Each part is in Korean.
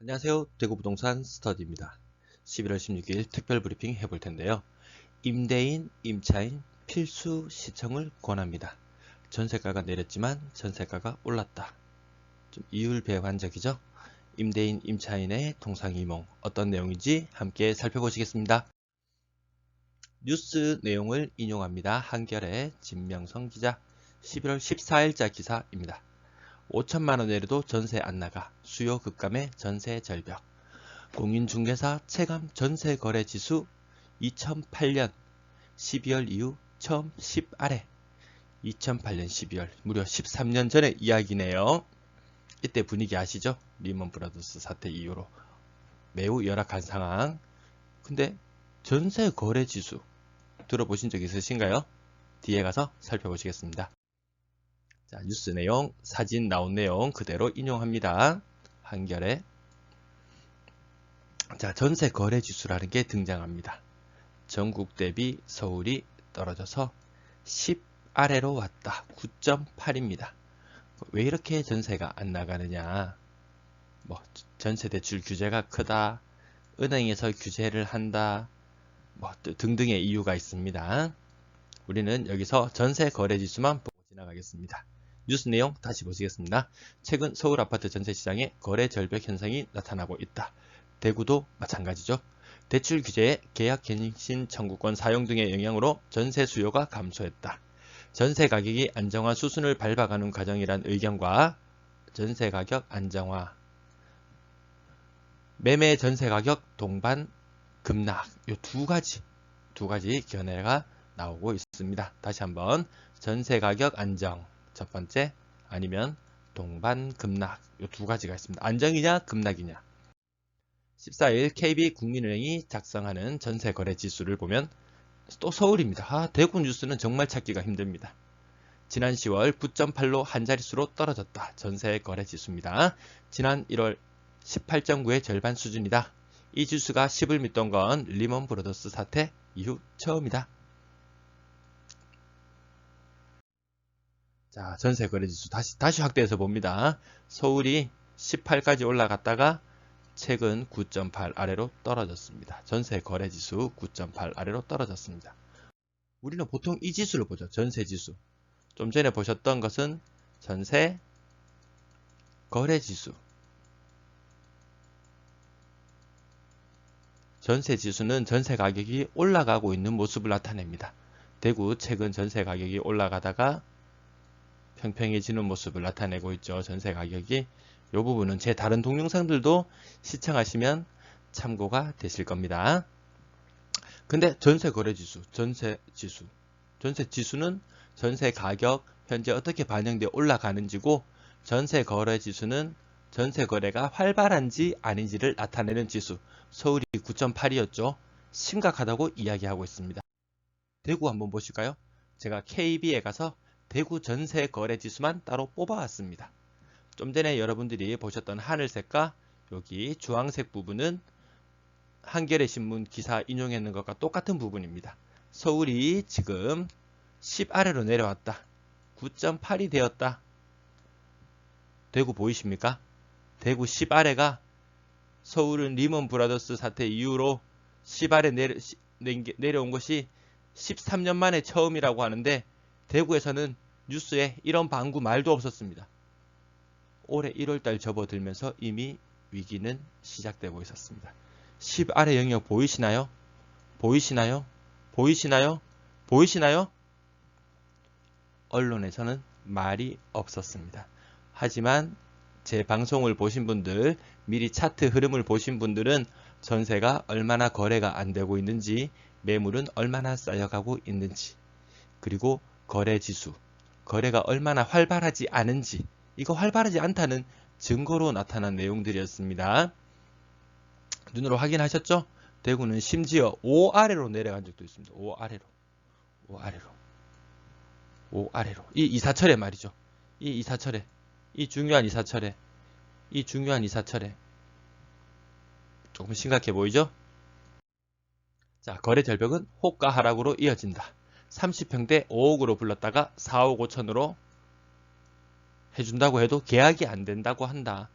안녕하세요. 대구부동산 스터디입니다. 11월 16일 특별브리핑 해볼 텐데요. 임대인, 임차인 필수 시청을 권합니다. 전세가가 내렸지만 전세가가 올랐다. 좀 이율배반적이죠? 임대인, 임차인의 동상이몽 어떤 내용인지 함께 살펴보시겠습니다. 뉴스 내용을 인용합니다. 한겨레 진명성 기자 11월 14일자 기사입니다. 5천만원 내려도 전세 안 나가 수요 급감의 전세 절벽. 공인중개사 체감 전세 거래 지수 2008년 12월 이후 처음 10 아래. 2008년 12월 무려 13년 전의 이야기네요. 이때 분위기 아시죠? 리먼 브라더스 사태 이후로 매우 열악한 상황. 근데 전세 거래 지수 들어보신 적 있으신가요? 뒤에 가서 살펴보시겠습니다. 자, 뉴스 내용, 사진 나온 내용 그대로 인용합니다. 한겨레. 자, 전세 거래 지수라는 게 등장합니다. 전국 대비 서울이 떨어져서 10 아래로 왔다. 9.8입니다. 왜 이렇게 전세가 안 나가느냐? 뭐 전세 대출 규제가 크다. 은행에서 규제를 한다. 뭐 등등의 이유가 있습니다. 우리는 여기서 전세 거래 지수만 보고 지나가겠습니다. 뉴스 내용 다시 보시겠습니다. 최근 서울 아파트 전세 시장에 거래 절벽 현상이 나타나고 있다. 대구도 마찬가지죠. 대출 규제에 계약 갱신 청구권 사용 등의 영향으로 전세 수요가 감소했다. 전세 가격이 안정화 수순을 밟아가는 과정이란 의견과 전세 가격 안정화, 매매 전세 가격 동반 급락, 이 두 가지 견해가 나오고 있습니다. 다시 한번 전세 가격 안정 첫 번째, 아니면 동반 급락, 이 두 가지가 있습니다. 안정이냐 급락이냐. 14일 KB국민은행이 작성하는 전세 거래 지수를 보면 또 서울입니다. 대구 뉴스는 정말 찾기가 힘듭니다. 지난 10월 9.8로 한 자릿수로 떨어졌다. 전세 거래 지수입니다. 지난 1월 18.9의 절반 수준이다. 이 지수가 10을 믿던 건 리먼 브라더스 사태 이후 처음이다. 자, 전세 거래 지수 다시 확대해서 봅니다. 서울이 18까지 올라갔다가 최근 9.8 아래로 떨어졌습니다. 전세 거래 지수 9.8 아래로 떨어졌습니다. 우리는 보통 이 지수를 보죠. 전세 지수. 좀 전에 보셨던 것은 전세 거래 지수. 전세 지수는 전세 가격이 올라가고 있는 모습을 나타냅니다. 대구 최근 전세 가격이 올라가다가 평평해지는 모습을 나타내고 있죠. 전세 가격이. 이 부분은 제 다른 동영상들도 시청하시면 참고가 되실 겁니다. 근데 전세 거래 지수, 전세 지수는 전세 가격 현재 어떻게 반영되어 올라가는지고, 전세 거래 지수는 전세 거래가 활발한지 아닌지를 나타내는 지수. 서울이 9.8이었죠. 심각하다고 이야기하고 있습니다. 대구 한번 보실까요? 제가 KB에 가서 대구 전세 거래 지수만 따로 뽑아왔습니다. 좀 전에 여러분들이 보셨던 하늘색과 여기 주황색 부분은 한겨레 신문 기사 인용했는 것과 똑같은 부분입니다. 서울이 지금 10 아래로 내려왔다. 9.8이 되었다. 대구 보이십니까? 대구 10 아래가 서울은 리먼 브라더스 사태 이후로 10 아래 내려온 것이 13년 만에 처음이라고 하는데, 대구에서는 뉴스에 이런 방구 말도 없었습니다. 올해 1월달 접어들면서 이미 위기는 시작되고 있었습니다. 10 아래 영역 보이시나요? 보이시나요? 보이시나요? 보이시나요? 언론에서는 말이 없었습니다. 하지만 제 방송을 보신 분들, 미리 차트 흐름을 보신 분들은 전세가 얼마나 거래가 안 되고 있는지, 매물은 얼마나 쌓여가고 있는지, 그리고 거래 지수, 거래가 얼마나 활발하지 않은지, 이거 활발하지 않다는 증거로 나타난 내용들이었습니다. 눈으로 확인하셨죠? 대구는 심지어 5 아래로 내려간 적도 있습니다. 5 아래로. 5 아래로. 5 아래로. 이 이사철에 말이죠. 이 이사철에. 이 중요한 이사철에. 이 중요한 이사철에. 조금 심각해 보이죠? 자, 거래 절벽은 호가 하락으로 이어진다. 30평대 5억으로 불렀다가 4억 5천으로 해준다고 해도 계약이 안 된다고 한다.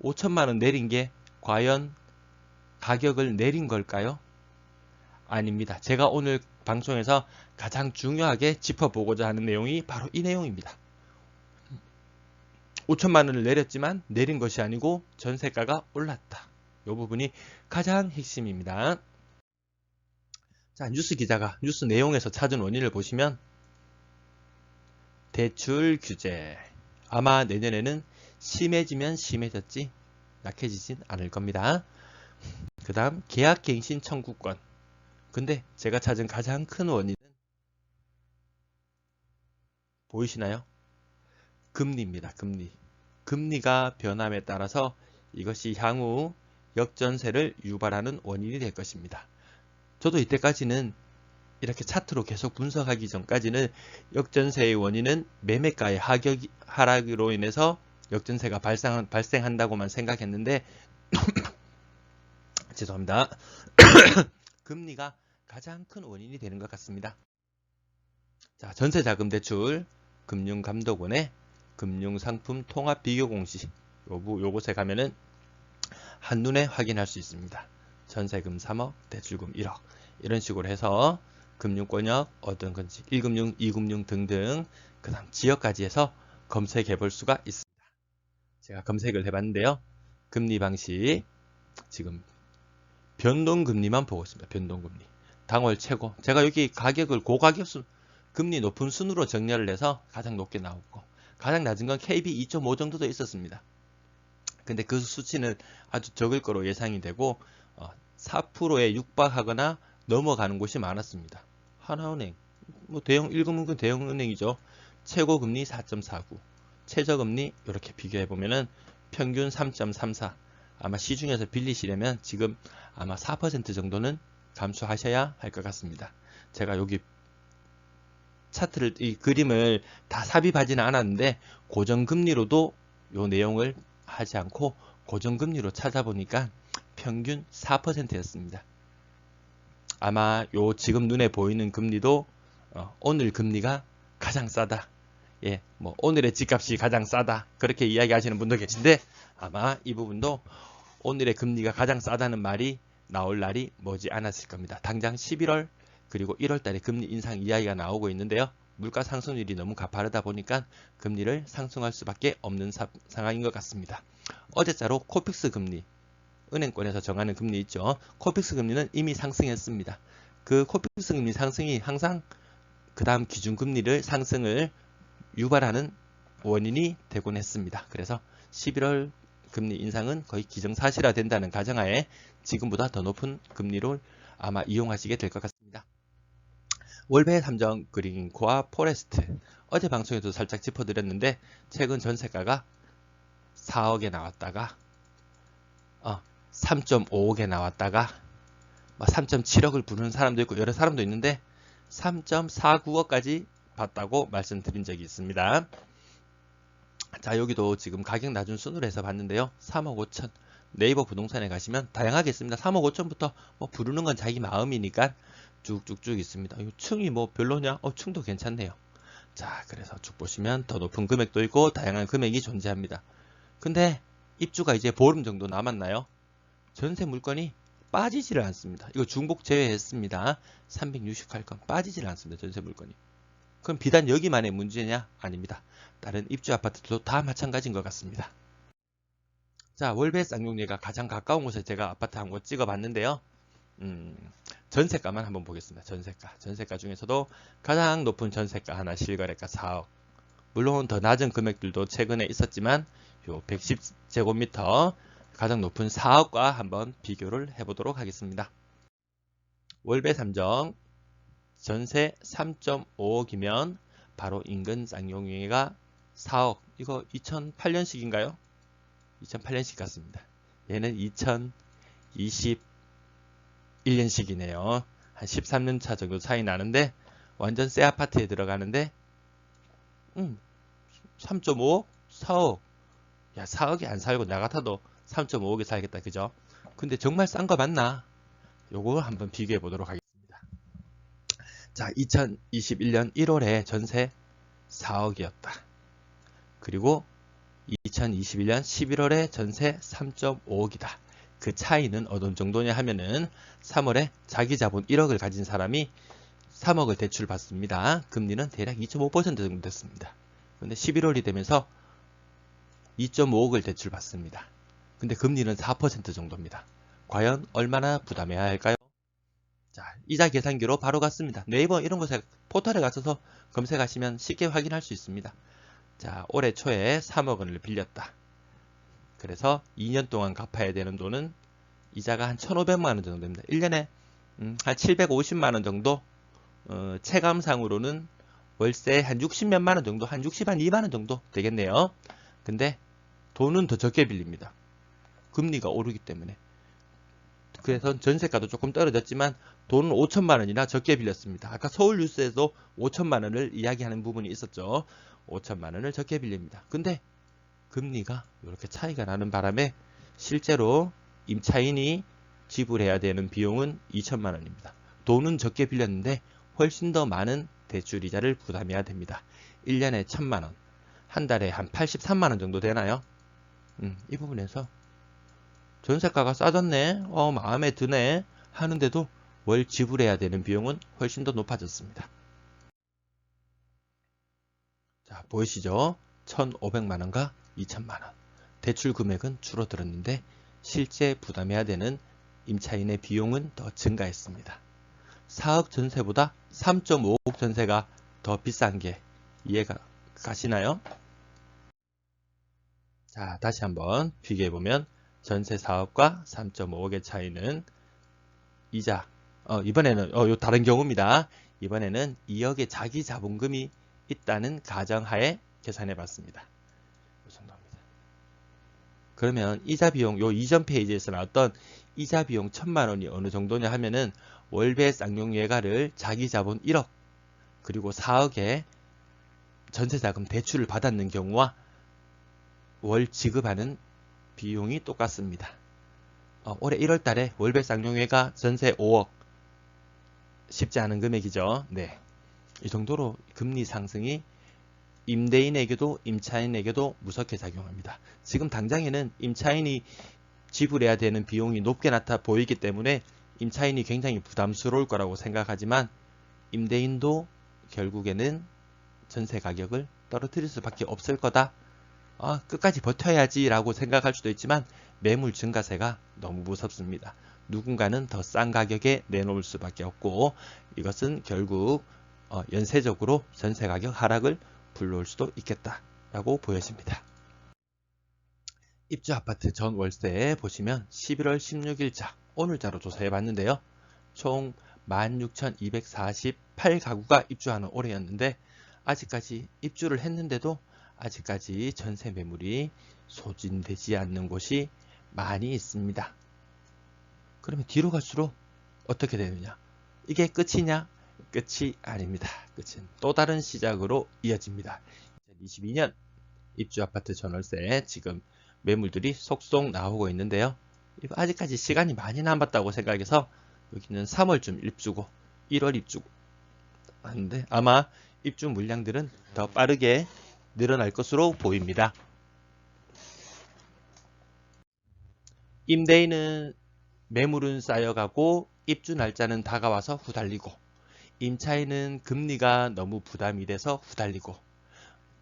5천만 원 내린 게 과연 가격을 내린 걸까요? 아닙니다. 제가 오늘 방송에서 가장 중요하게 짚어보고자 하는 내용이 바로 이 내용입니다. 5천만 원을 내렸지만 내린 것이 아니고 전세가가 올랐다. 이 부분이 가장 핵심입니다. 자, 뉴스 기자가 뉴스 내용에서 찾은 원인을 보시면 대출 규제. 아마 내년에는 심해지면 심해졌지 약해지진 않을 겁니다. 그 다음 계약갱신 청구권. 근데 제가 찾은 가장 큰 원인은 보이시나요? 금리입니다. 금리. 금리가 변함에 따라서 이것이 향후 역전세를 유발하는 원인이 될 것입니다. 저도 이때까지는 이렇게 차트로 계속 분석하기 전까지는 역전세의 원인은 매매가의 하락으로 인해서 역전세가 발생한다고만 생각했는데 죄송합니다. 금리가 가장 큰 원인이 되는 것 같습니다. 자, 전세자금대출 금융감독원의 금융상품 통합 비교 공시 요곳에 가면은 한눈에 확인할 수 있습니다. 전세금 3억, 대출금 1억 이런 식으로 해서 금융권역 어떤 건지 1금융, 2금융 등등 그 다음 지역까지 해서 검색해 볼 수가 있습니다. 제가 검색을 해봤는데요. 금리 방식 지금 변동금리만 보고 있습니다. 변동금리 당월 최고. 제가 여기 가격을 고가격 금리 높은 순으로 정렬을 해서 가장 높게 나왔고 가장 낮은 건 KB 2.5 정도도 있었습니다. 근데 그 수치는 아주 적을 거로 예상이 되고 4%에 육박하거나 넘어가는 곳이 많았습니다. 하나은행, 뭐 대형 1금융권 대형은행이죠. 최고금리 4.49, 최저금리 이렇게 비교해 보면은 평균 3.34. 아마 시중에서 빌리시려면 지금 아마 4% 정도는 감수하셔야 할 것 같습니다. 제가 여기 차트를 이 그림을 다 삽입하지는 않았는데 고정금리로도 요 내용을 하지 않고 고정금리로 찾아보니까 평균 4%였습니다. 아마 요 지금 눈에 보이는 금리도 오늘 금리가 가장 싸다. 예, 뭐 오늘의 집값이 가장 싸다. 그렇게 이야기하시는 분도 계신데 아마 이 부분도 오늘의 금리가 가장 싸다는 말이 나올 날이 머지 않았을 겁니다. 당장 11월 그리고 1월 달에 금리 인상 이야기가 나오고 있는데요. 물가 상승률이 너무 가파르다 보니까 금리를 상승할 수밖에 없는 상황인 것 같습니다. 어제자로 코픽스 금리, 은행권에서 정하는 금리 있죠. 코픽스 금리는 이미 상승했습니다. 그 코픽스 금리 상승이 항상 그 다음 기준금리를 상승을 유발하는 원인이 되곤 했습니다. 그래서 11월 금리 인상은 거의 기정사실화 된다는 가정하에 지금보다 더 높은 금리를 아마 이용하시게 될 것 같습니다. 월배 삼정 그린코아 포레스트 어제 방송에도 살짝 짚어드렸는데 최근 전세가가 4억에 나왔다가 3.5억에 나왔다가 3.7억을 부르는 사람도 있고 여러 사람도 있는데 3.49억까지 봤다고 말씀드린 적이 있습니다. 자, 여기도 지금 가격 낮은 순으로 해서 봤는데요. 3억 5천 네이버 부동산에 가시면 다양하게 있습니다. 3억 5천부터 뭐 부르는 건 자기 마음이니까 쭉쭉쭉 있습니다. 이 층이 뭐 별로냐? 층도 괜찮네요. 자, 그래서 쭉 보시면 더 높은 금액도 있고 다양한 금액이 존재합니다. 근데 입주가 이제 보름 정도 남았나요? 전세 물건이 빠지지를 않습니다. 이거 중복 제외했습니다. 368건 빠지지를 않습니다. 전세 물건이. 그럼 비단 여기만의 문제냐? 아닙니다. 다른 입주 아파트도 다 마찬가지인 것 같습니다. 자, 월배 쌍용리가 가장 가까운 곳에 제가 아파트 한 곳 찍어봤는데요. 전세가만 한번 보겠습니다. 전세가 중에서도 가장 높은 전세가 하나 실거래가 4억. 물론 더 낮은 금액들도 최근에 있었지만 요 110제곱미터 가장 높은 4억과 한번 비교를 해보도록 하겠습니다. 월배 3정 전세 3.5억이면 바로 인근 쌍용리가 4억. 이거 2008년식인가요? 2008년식 같습니다. 얘는 2021년식이네요. 한 13년 차 정도 차이 나는데 완전 새 아파트에 들어가는데 3.5억? 4억. 야, 4억이 안 살고 나 같아도 3.5억에 살겠다. 그죠? 근데 정말 싼 거 맞나? 요거 한번 비교해 보도록 하겠습니다. 자, 2021년 1월에 전세 4억이었다. 그리고 2021년 11월에 전세 3.5억이다. 그 차이는 어느 정도냐 하면은 3월에 자기 자본 1억을 가진 사람이 3억을 대출 받습니다. 금리는 대략 2.5% 정도 됐습니다. 근데 11월이 되면서 2.5억을 대출 받습니다. 근데 금리는 4% 정도입니다. 과연 얼마나 부담해야 할까요? 자, 이자 계산기로 바로 갔습니다. 네이버 이런 곳에 포털에 가셔서 검색하시면 쉽게 확인할 수 있습니다. 자, 올해 초에 3억 원을 빌렸다. 그래서 2년 동안 갚아야 되는 돈은 이자가 한 1,500만 원 정도 됩니다. 1년에 한 750만 원 정도, 체감상으로는 월세 한 60몇만 원 정도, 한 60, 한 2만 원 정도 되겠네요. 근데 돈은 더 적게 빌립니다. 금리가 오르기 때문에. 그래서 전세가도 조금 떨어졌지만 돈은 5천만 원이나 적게 빌렸습니다. 아까 서울 뉴스에도 5천만 원을 이야기하는 부분이 있었죠. 5천만 원을 적게 빌립니다. 근데 금리가 이렇게 차이가 나는 바람에 실제로 임차인이 지불해야 되는 비용은 2천만 원입니다. 돈은 적게 빌렸는데 훨씬 더 많은 대출 이자를 부담해야 됩니다. 1년에 1,000만 원, 한 달에 한 83만 원 정도 되나요? 이 부분에서 전세가가 싸졌네, 마음에 드네 하는데도 월 지불해야 되는 비용은 훨씬 더 높아졌습니다. 자, 보이시죠? 1,500만 원과 2천만 원. 대출 금액은 줄어들었는데 실제 부담해야 되는 임차인의 비용은 더 증가했습니다. 4억 전세보다 3.5억 전세가 더 비싼 게 이해가 가시나요? 자, 다시 한번 비교해보면 전세 4억과 3.5억의 차이는 이자, 이번에는 요 다른 경우입니다. 이번에는 2억의 자기 자본금이 있다는 가정하에 계산해 봤습니다. 이 정도입니다. 그러면 이자 비용, 요 이전 페이지에서 나왔던 이자 비용 1,000만 원이 어느 정도냐 하면은 월배 쌍용예가를 자기 자본 1억 그리고 4억의 전세자금 대출을 받았는 경우와 월 지급하는 비용이 똑같습니다. 올해 1월 달에 월배 쌍용예가 전세 5억, 쉽지 않은 금액이죠. 네, 이 정도로 금리 상승이 임대인에게도 임차인에게도 무섭게 작용합니다. 지금 당장에는 임차인이 지불해야 되는 비용이 높게 나타 보이기 때문에 임차인이 굉장히 부담스러울 거라고 생각하지만 임대인도 결국에는 전세 가격을 떨어뜨릴 수밖에 없을 거다. 끝까지 버텨야지 라고 생각할 수도 있지만 매물 증가세가 너무 무섭습니다. 누군가는 더 싼 가격에 내놓을 수밖에 없고 이것은 결국 연쇄적으로 전세 가격 하락을 불러올 수도 있겠다라고 보여집니다. 입주 아파트 전 월세 보시면 11월 16일자 오늘자로 조사해 봤는데요. 총 16,248가구가 입주하는 올해였는데 아직까지 입주를 했는데도 아직까지 전세 매물이 소진되지 않는 곳이 많이 있습니다. 그러면 뒤로 갈수록 어떻게 되느냐? 이게 끝이냐? 끝이 아닙니다. 끝은 또 다른 시작으로 이어집니다. 2022년 입주 아파트 전월세 지금 매물들이 속속 나오고 있는데요. 이거 아직까지 시간이 많이 남았다고 생각해서 여기는 3월쯤 입주고 1월 입주고 하는데 아마 입주 물량들은 더 빠르게 늘어날 것으로 보입니다. 임대인은 매물은 쌓여가고 입주 날짜는 다가와서 후달리고 임차인은 금리가 너무 부담이 돼서 후달리고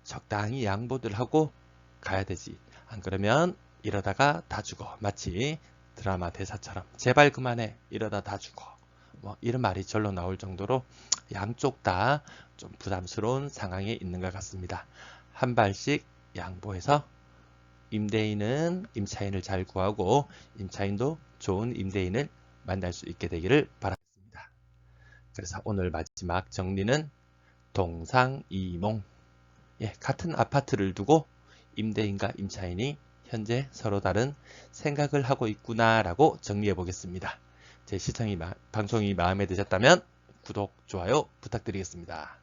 적당히 양보들 하고 가야 되지. 안 그러면 이러다가 다 죽어. 마치 드라마 대사처럼 제발 그만해. 이러다 다 죽어. 뭐 이런 말이 절로 나올 정도로 양쪽 다 좀 부담스러운 상황에 있는 것 같습니다. 한 발씩 양보해서 임대인은 임차인을 잘 구하고 임차인도 좋은 임대인을 만날 수 있게 되기를 바라겠습니다. 그래서 오늘 마지막 정리는 동상이몽. 같은 아파트를 두고 임대인과 임차인이 현재 서로 다른 생각을 하고 있구나라고 정리해 보겠습니다. 제 방송이 마음에 드셨다면 구독, 좋아요 부탁드리겠습니다.